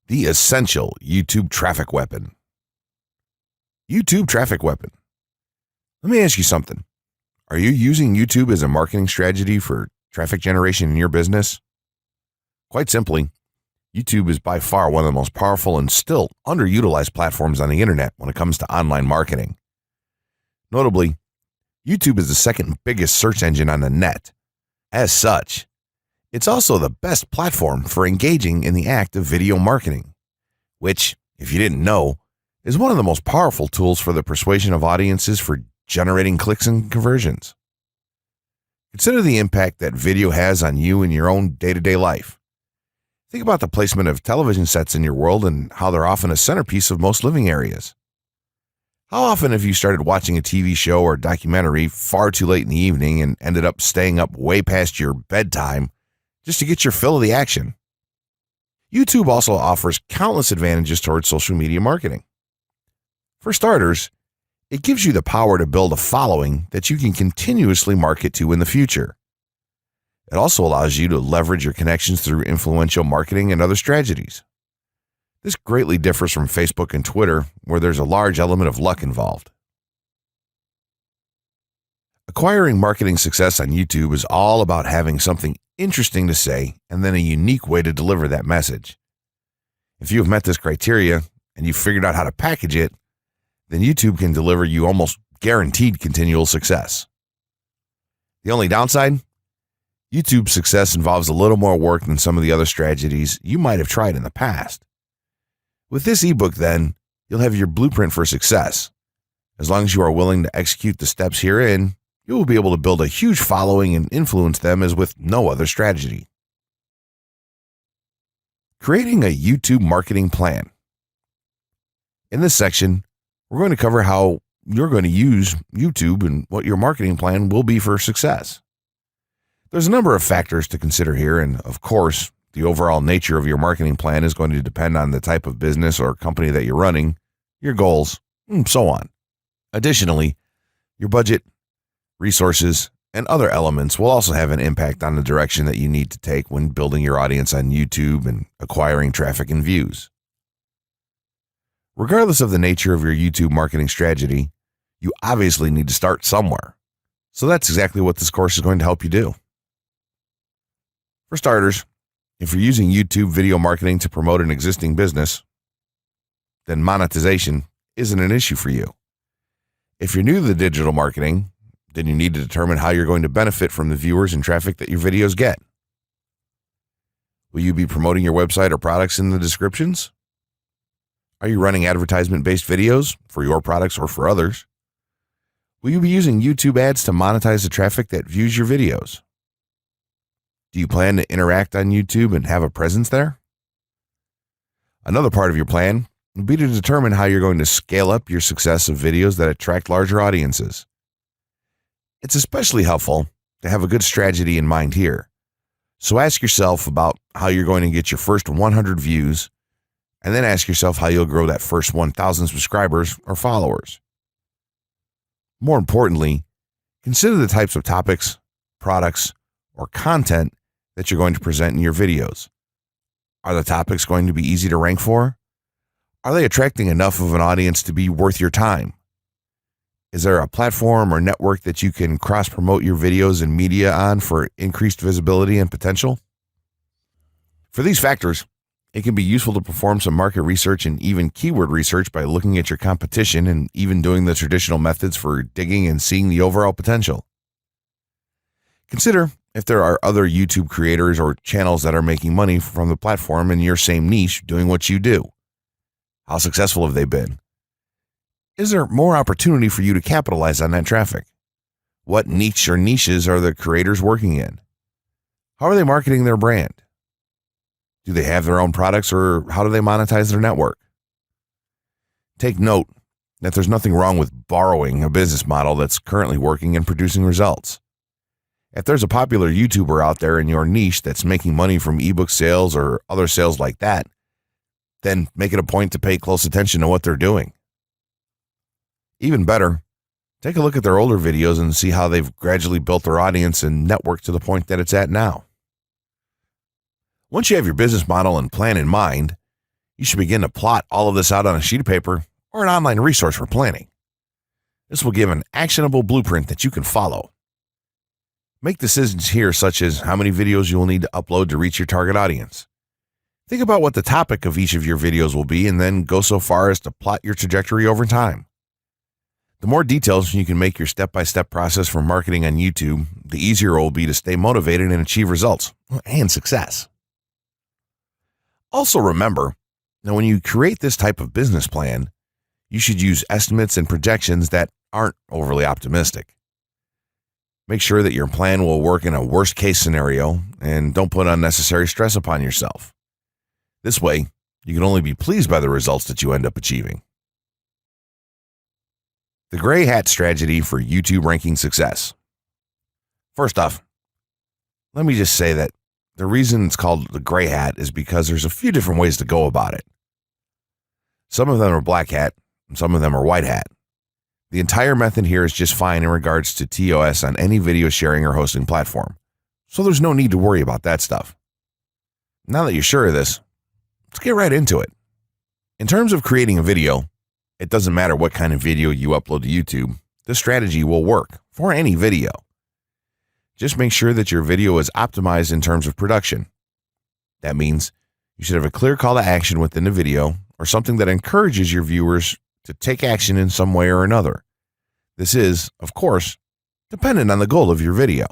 The essential YouTube traffic weapon. YouTube traffic weapon. Let me ask you something. Are you using YouTube as a marketing strategy for traffic generation in your business? Quite simply, YouTube is by far one of the most powerful and still underutilized platforms on the internet when it comes to online marketing. Notably, YouTube is the second biggest search engine on the net. As such, it's also the best platform for engaging in the act of video marketing, which, if you didn't know, is one of the most powerful tools for the persuasion of audiences for generating clicks and conversions. Consider the impact that video has on you in your own day-to-day life. Think about the placement of television sets in your world and how they're often a centerpiece of most living areas. How often have you started watching a TV show or documentary far too late in the evening and ended up staying up way past your bedtime just to get your fill of the action? YouTube also offers countless advantages towards social media marketing. For starters, it gives you the power to build a following that you can continuously market to in the future. It also allows you to leverage your connections through influential marketing and other strategies. This greatly differs from Facebook and Twitter, where there's a large element of luck involved. Acquiring marketing success on YouTube is all about having something interesting to say and then a unique way to deliver that message. If you have met this criteria and you've figured out how to package it, then YouTube can deliver you almost guaranteed continual success. The only downside? YouTube's success involves a little more work than some of the other strategies you might have tried in the past. With this ebook, then, you'll have your blueprint for success. As long as you are willing to execute the steps herein, you will be able to build a huge following and influence them as with no other strategy. Creating a YouTube marketing plan. In this section, we're going to cover how you're going to use YouTube and what your marketing plan will be for success. There's a number of factors to consider here, and of course, the overall nature of your marketing plan is going to depend on the type of business or company that you're running, your goals, and so on. Additionally, your budget, resources, and other elements will also have an impact on the direction that you need to take when building your audience on YouTube and acquiring traffic and views. Regardless of the nature of your YouTube marketing strategy, you obviously need to start somewhere. So that's exactly what this course is going to help you do. For starters, if you're using YouTube video marketing to promote an existing business, then monetization isn't an issue for you. If you're new to the digital marketing, then you need to determine how you're going to benefit from the viewers and traffic that your videos get. Will you be promoting your website or products in the descriptions? Are you running advertisement-based videos for your products or for others? Will you be using YouTube ads to monetize the traffic that views your videos? Do you plan to interact on YouTube and have a presence there? Another part of your plan would be to determine how you're going to scale up your success of videos that attract larger audiences. It's especially helpful to have a good strategy in mind here. So ask yourself about how you're going to get your first 100 views, and then ask yourself how you'll grow that first 1,000 subscribers or followers. More importantly, consider the types of topics, products, or content that you're going to present in your videos. Are the topics going to be easy to rank for? Are they attracting enough of an audience to be worth your time? Is there a platform or network that you can cross-promote your videos and media on for increased visibility and potential? For these factors, it can be useful to perform some market research and even keyword research by looking at your competition and even doing the traditional methods for digging and seeing the overall potential. Consider if there are other YouTube creators or channels that are making money from the platform in your same niche doing what you do. How successful have they been? Is there more opportunity for you to capitalize on that traffic? What niche or niches are the creators working in? How are they marketing their brand? Do they have their own products, or how do they monetize their network? Take note that there's nothing wrong with borrowing a business model that's currently working and producing results. If there's a popular YouTuber out there in your niche that's making money from ebook sales or other sales like that, then make it a point to pay close attention to what they're doing. Even better, take a look at their older videos and see how they've gradually built their audience and network to the point that it's at now. Once you have your business model and plan in mind, You should begin to plot all of this out on a sheet of paper or an online resource for planning. This will give an actionable blueprint that you can follow. Make decisions here, such as how many videos you will need to upload to reach your target audience. Think about what the topic of each of your videos will be, and then go so far as to plot your trajectory over time. The more details you can make your step-by-step process for marketing on YouTube, the easier it will be to stay motivated and achieve results and success. Also remember that when you create this type of business plan, you should use estimates and projections that aren't overly optimistic. Make sure that your plan will work in a worst-case scenario, and don't put unnecessary stress upon yourself. This way, you can only be pleased by the results that you end up achieving. The gray hat strategy for YouTube ranking success. First off, let me just say that the reason it's called the gray hat is because there's a few different ways to go about it. Some of them are black hat, and some of them are white hat. The entire method here is just fine in regards to TOS on any video sharing or hosting platform, so there's no need to worry about that stuff. Now that you're sure of this, let's get right into it. In terms of creating a video, it doesn't matter what kind of video you upload to YouTube, this strategy will work for any video. Just make sure that your video is optimized in terms of production. That means you should have a clear call to action within the video, or something that encourages your viewers to take action in some way or another. This is, of course, dependent on the goal of your video.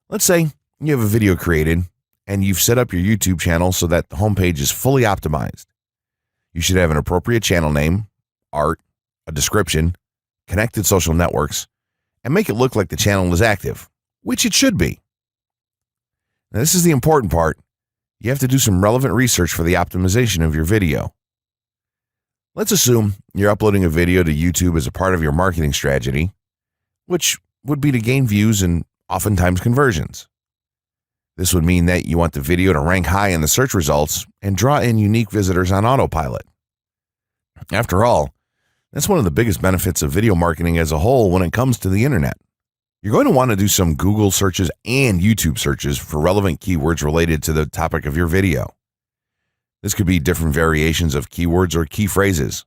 Let's say you have a video created and you've set up your YouTube channel so that the homepage is fully optimized. You should have an appropriate channel name, art, a description, connected social networks, and make it look like the channel is active, which it should be. Now, this is the important part. You have to do some relevant research for the optimization of your video. Let's assume you're uploading a video to YouTube as a part of your marketing strategy, which would be to gain views and oftentimes conversions. This would mean that you want the video to rank high in the search results and draw in unique visitors on autopilot. After all, that's one of the biggest benefits of video marketing as a whole when it comes to the internet. You're going to want to do some Google searches and YouTube searches for relevant keywords related to the topic of your video. This could be different variations of keywords or key phrases.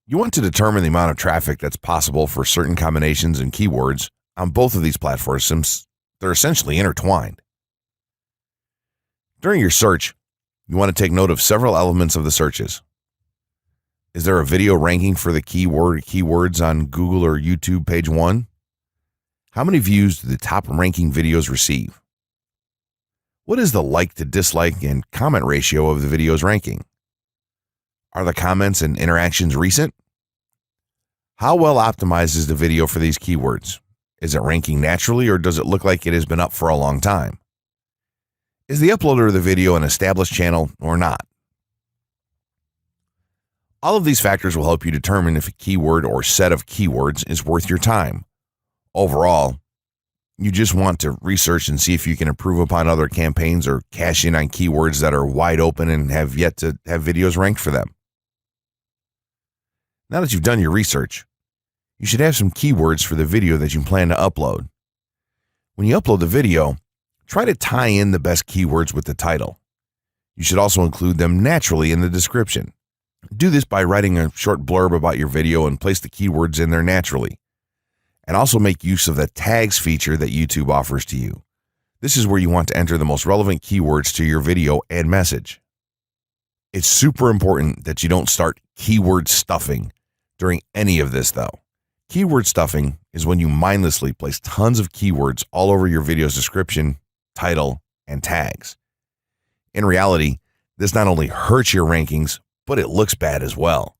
You want to determine the amount of traffic that's possible for certain combinations and keywords on both of these platforms, since they're essentially intertwined. During your search, you want to take note of several elements of the searches. Is there a video ranking for the keywords on Google or YouTube page 1? How many views do the top ranking videos receive? What is the like to dislike and comment ratio of the video's ranking? Are the comments and interactions recent? How well optimized is the video for these keywords? Is it ranking naturally, or does it look like it has been up for a long time? Is the uploader of the video an established channel or not? All of these factors will help you determine if a keyword or set of keywords is worth your time. Overall, you just want to research and see if you can improve upon other campaigns or cash in on keywords that are wide open and have yet to have videos ranked for them. Now that you've done your research, you should have some keywords for the video that you plan to upload. When you upload the video, try to tie in the best keywords with the title. You should also include them naturally in the description. Do this by writing a short blurb about your video and place the keywords in there naturally. And also make use of the tags feature that YouTube offers to you. This is where you want to enter the most relevant keywords to your video and message. It's super important that you don't start keyword stuffing during any of this, though. Keyword stuffing is when you mindlessly place tons of keywords all over your video's description, title, and tags. In reality, this not only hurts your rankings, but it looks bad as well.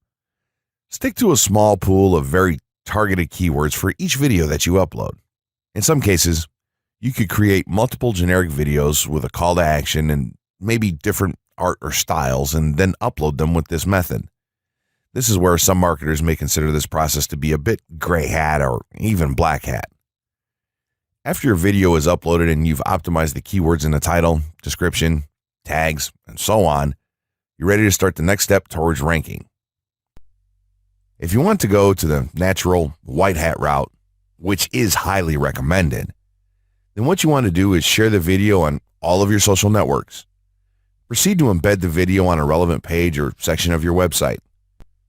Stick to a small pool of very targeted keywords for each video that you upload. In some cases, you could create multiple generic videos with a call to action and maybe different art or styles, and then upload them with this method. This is where some marketers may consider this process to be a bit gray hat or even black hat. After your video is uploaded and you've optimized the keywords in the title, description, tags, and so on, you're ready to start the next step towards ranking. If you want to go to the natural white hat route, which is highly recommended, then what you want to do is share the video on all of your social networks. Proceed to embed the video on a relevant page or section of your website.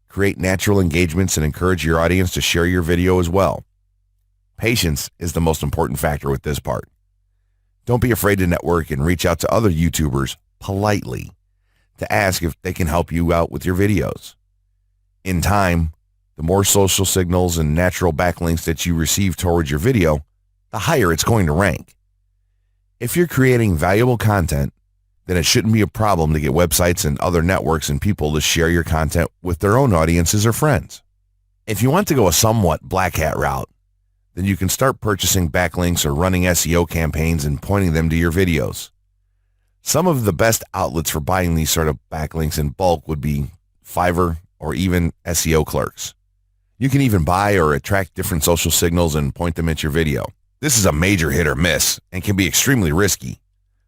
Create natural engagements and encourage your audience to share your video as well. Patience is the most important factor with this part. Don't be afraid to network and reach out to other YouTubers politely to ask if they can help you out with your videos. In time, the more social signals and natural backlinks that you receive towards your video, the higher it's going to rank. If you're creating valuable content, then it shouldn't be a problem to get websites and other networks and people to share your content with their own audiences or friends. If you want to go a somewhat black hat route, then you can start purchasing backlinks or running SEO campaigns and pointing them to your videos. Some of the best outlets for buying these sort of backlinks in bulk would be Fiverr or even SEO clerks. You can even buy or attract different social signals and point them at your video. This is a major hit or miss and can be extremely risky,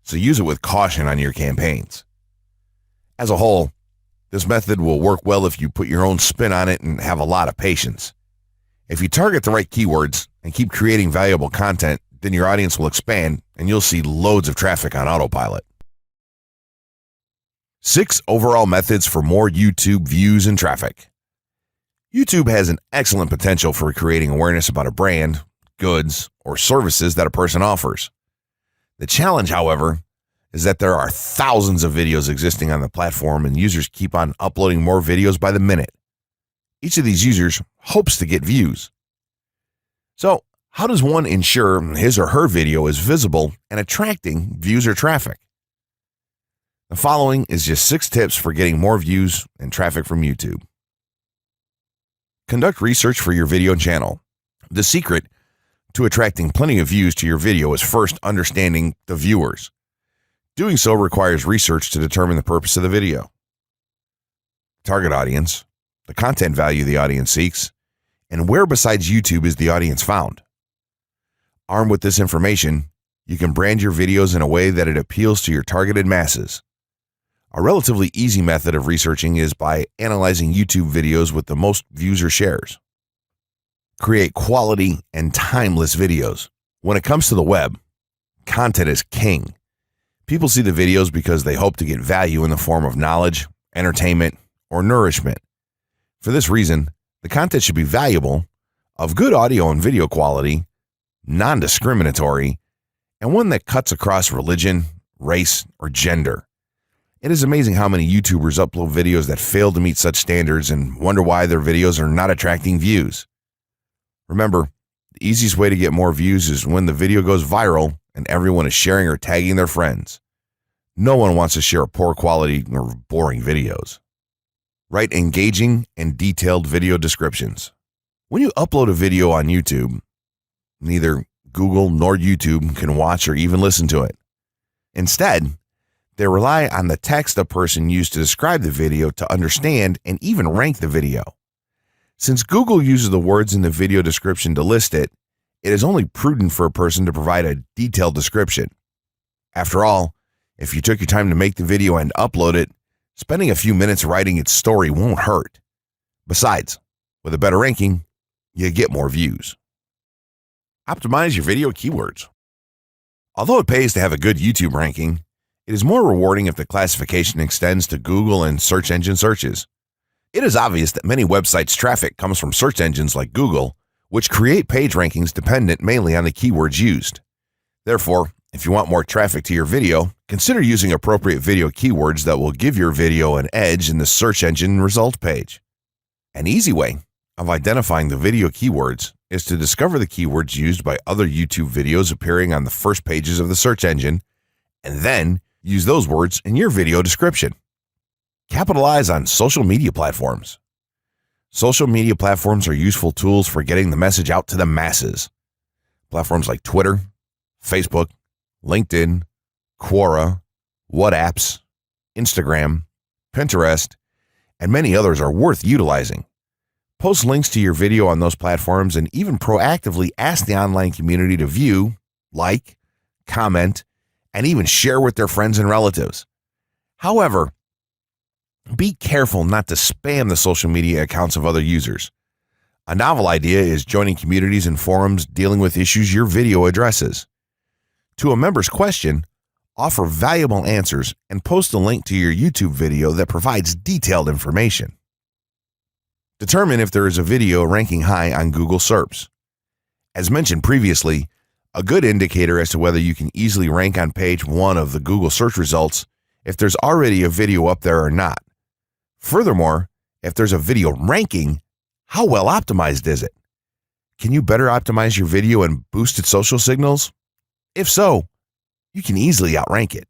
so use it with caution on your campaigns. As a whole, this method will work well if you put your own spin on it and have a lot of patience. If you target the right keywords and keep creating valuable content, then your audience will expand and you'll see loads of traffic on autopilot. 6 overall methods for more YouTube views and traffic. YouTube has an excellent potential for creating awareness about a brand, goods, or services that a person offers. The challenge, however, is that there are thousands of videos existing on the platform and users keep on uploading more videos by the minute. Each of these users hopes to get views. So, how does one ensure his or her video is visible and attracting views or traffic? The following is just 6 tips for getting more views and traffic from YouTube. Conduct research for your video channel. The secret to attracting plenty of views to your video is first understanding the viewers. Doing so requires research to determine the purpose of the video, target audience, the content value the audience seeks, and where besides YouTube is the audience found. Armed with this information, you can brand your videos in a way that it appeals to your targeted masses. A relatively easy method of researching is by analyzing YouTube videos with the most views or shares. Create quality and timeless videos. When it comes to the web, content is king. People see the videos because they hope to get value in the form of knowledge, entertainment, or nourishment. For this reason, the content should be valuable, of good audio and video quality, non-discriminatory, and one that cuts across religion, race, or gender. It is amazing how many YouTubers upload videos that fail to meet such standards and wonder why their videos are not attracting views. Remember, the easiest way to get more views is when the video goes viral and everyone is sharing or tagging their friends. No one wants to share poor quality or boring videos. Write engaging and detailed video descriptions. When you upload a video on YouTube, neither Google nor YouTube can watch or even listen to it. Instead, they rely on the text a person used to describe the video to understand and even rank the video. Since Google uses the words in the video description to list it, it is only prudent for a person to provide a detailed description. After all, if you took your time to make the video and upload it, spending a few minutes writing its story won't hurt. Besides, with a better ranking, you get more views. Optimize your video keywords. Although it pays to have a good YouTube ranking, it is more rewarding if the classification extends to Google and search engine searches. It is obvious that many websites' traffic comes from search engines like Google, which create page rankings dependent mainly on the keywords used. Therefore, if you want more traffic to your video, consider using appropriate video keywords that will give your video an edge in the search engine result page. An easy way of identifying the video keywords is to discover the keywords used by other YouTube videos appearing on the first pages of the search engine, and then use those words in your video description. Capitalize on social media platforms. Social media platforms are useful tools for getting the message out to the masses. Platforms like Twitter, Facebook, LinkedIn, Quora, WhatsApp, Instagram, Pinterest, and many others are worth utilizing. Post links to your video on those platforms and even proactively ask the online community to view, like, comment, and even share with their friends and relatives. However, be careful not to spam the social media accounts of other users. A novel idea is joining communities and forums dealing with issues your video addresses. To a member's question, offer valuable answers, and post a link to your YouTube video that provides detailed information. Determine if there is a video ranking high on Google SERPs. As mentioned previously, a good indicator as to whether you can easily rank on page 1 of the Google search results if there's already a video up there or not. Furthermore, if there's a video ranking, how well optimized is it? Can you better optimize your video and boost its social signals? If so, you can easily outrank it.